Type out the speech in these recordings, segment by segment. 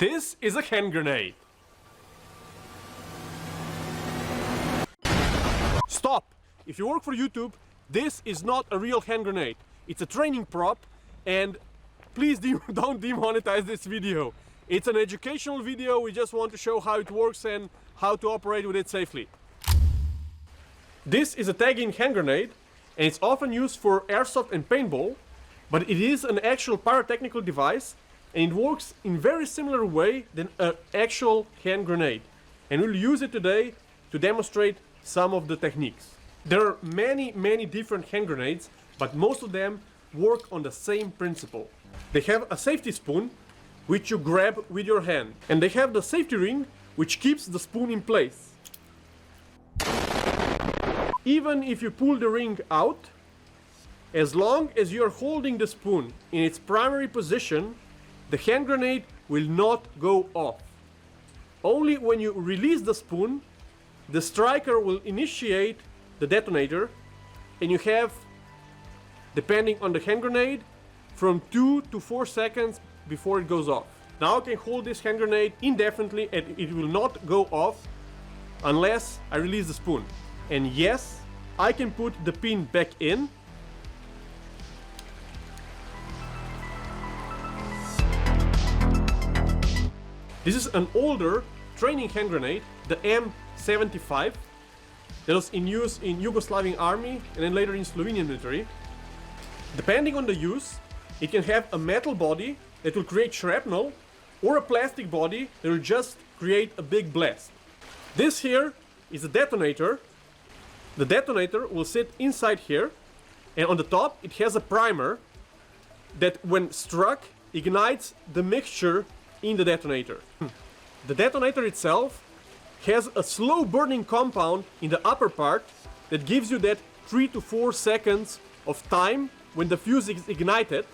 This is a hand grenade. Stop! If you work for YouTube, this is not a real hand grenade. It's a training prop, and please don't demonetize this video. It's an educational video. We just want to show how it works and how to operate with it safely. This is a tagging hand grenade, and it's often used for airsoft and paintball, but it is an actual pyrotechnical device, and it works in very similar way than an actual hand grenade. And we'll use it today to demonstrate some of the techniques. There are many different hand grenades, but most of them work on the same principle. They have a safety spoon, which you grab with your hand, and they have the safety ring, which keeps the spoon in place. Even if you pull the ring out, as long as you are holding the spoon in its primary position, the hand grenade will not go off. Only when you release the spoon, the striker will initiate the detonator, and you have, depending on the hand grenade, from 2 to 4 seconds before it goes off. Now I can hold this hand grenade indefinitely and it will not go off unless I release the spoon. And yes, I can put the pin back in. This is an older training hand grenade, the M75. That was in use in Yugoslavian army and then later in Slovenian military. Depending on the use, it can have a metal body that will create shrapnel or a plastic body that will just create a big blast. This here is a detonator. The detonator will sit inside here, and on the top it has a primer that when struck ignites the mixture in the detonator. The detonator itself has a slow burning compound in the upper part that gives you that 3 to 4 seconds of time when the fuse is ignited,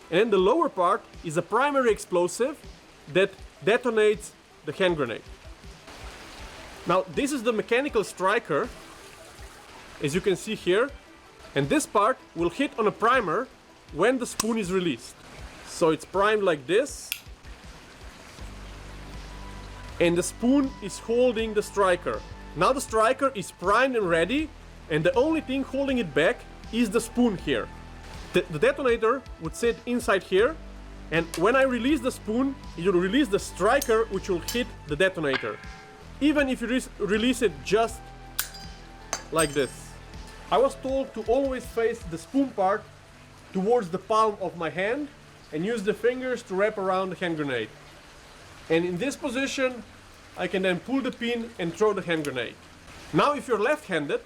and then the lower part is a primary explosive that detonates the hand grenade. Now this is the mechanical striker, as you can see here, and this part will hit on a primer when the spoon is released. So it's primed like this, and the spoon is holding the striker. Now the striker is primed and ready, and the only thing holding it back is the spoon here. The detonator would sit inside here, and when I release the spoon, it will release the striker, which will hit the detonator. Even if you release it just like this. I was told to always face the spoon part towards the palm of my hand and use the fingers to wrap around the hand grenade. And in this position, I can then pull the pin and throw the hand grenade. Now if you're left-handed,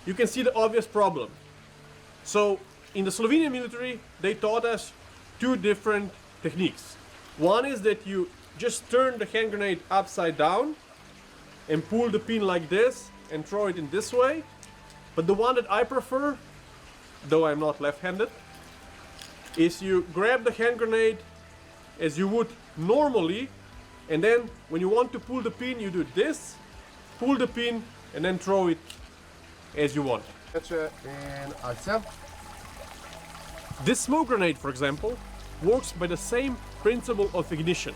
you can see the obvious problem. So in the Slovenian military, they taught us 2 different techniques. One is that you just turn the hand grenade upside down and pull the pin like this and throw it in this way. But the one that I prefer, though I'm not left-handed, is you grab the hand grenade as you would normally, and then when you want to pull the pin, you do this, pull the pin, and then throw it as you want. And akcija. This smoke grenade, for example, works by the same principle of ignition.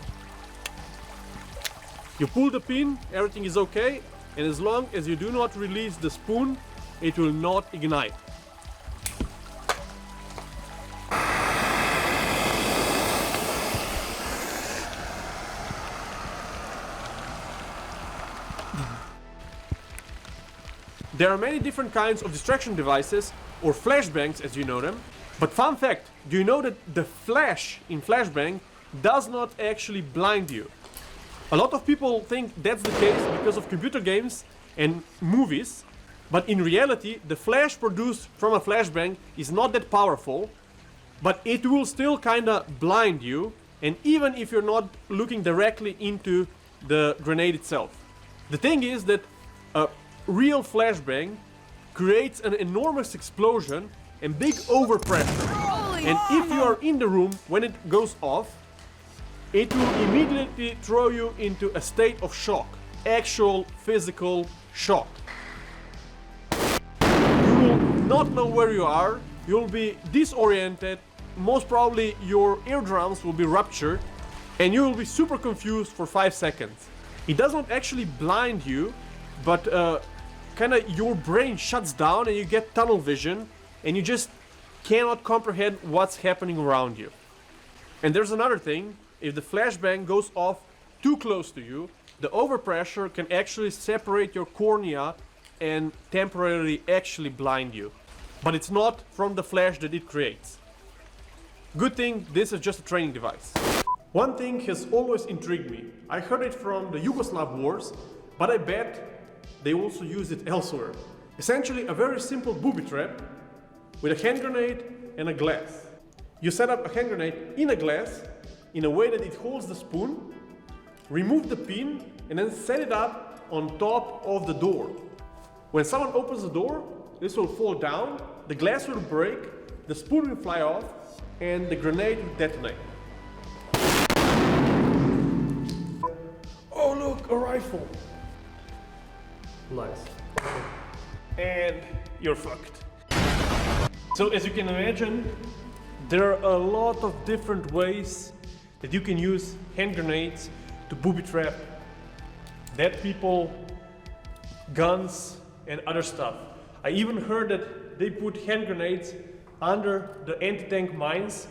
You pull the pin, everything is okay, and as long as you do not release the spoon, it will not ignite. There are many different kinds of distraction devices, or flashbangs as you know them. But fun fact, do you know that the flash in flashbang does not actually blind you? A lot of people think that's the case because of computer games and movies, but in reality the flash produced from a flashbang is not that powerful, but it will still kinda blind you, and even if you're not looking directly into the grenade itself. The thing is that a real flashbang creates an enormous explosion and big overpressure. And if you are in the room when it goes off, it will immediately throw you into a state of shock, actual physical shock. You will not know where you are, you'll be disoriented, most probably your eardrums will be ruptured, and you will be super confused for 5 seconds. It does not actually blind you, but kind of your brain shuts down and you get tunnel vision and you just cannot comprehend what's happening around you. And there's another thing, if the flashbang goes off too close to you, the overpressure can actually separate your cornea and temporarily actually blind you. But it's not from the flash that it creates. Good thing this is just a training device. One thing has always intrigued me. I heard it from the Yugoslav wars, but I bet they also use it elsewhere. Essentially a very simple booby trap with a hand grenade and a glass. You set up a hand grenade in a glass in a way that it holds the spoon, remove the pin, and then set it up on top of the door. When someone opens the door, this will fall down, the glass will break, the spoon will fly off, and the grenade will detonate. Oh look, a rifle! Nice. And you're fucked. So as you can imagine, there are a lot of different ways that you can use hand grenades to booby trap dead people, guns, and other stuff. I even heard that they put hand grenades under the anti-tank mines.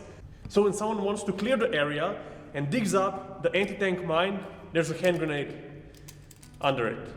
So when someone wants to clear the area and digs up the anti-tank mine, there's a hand grenade under it.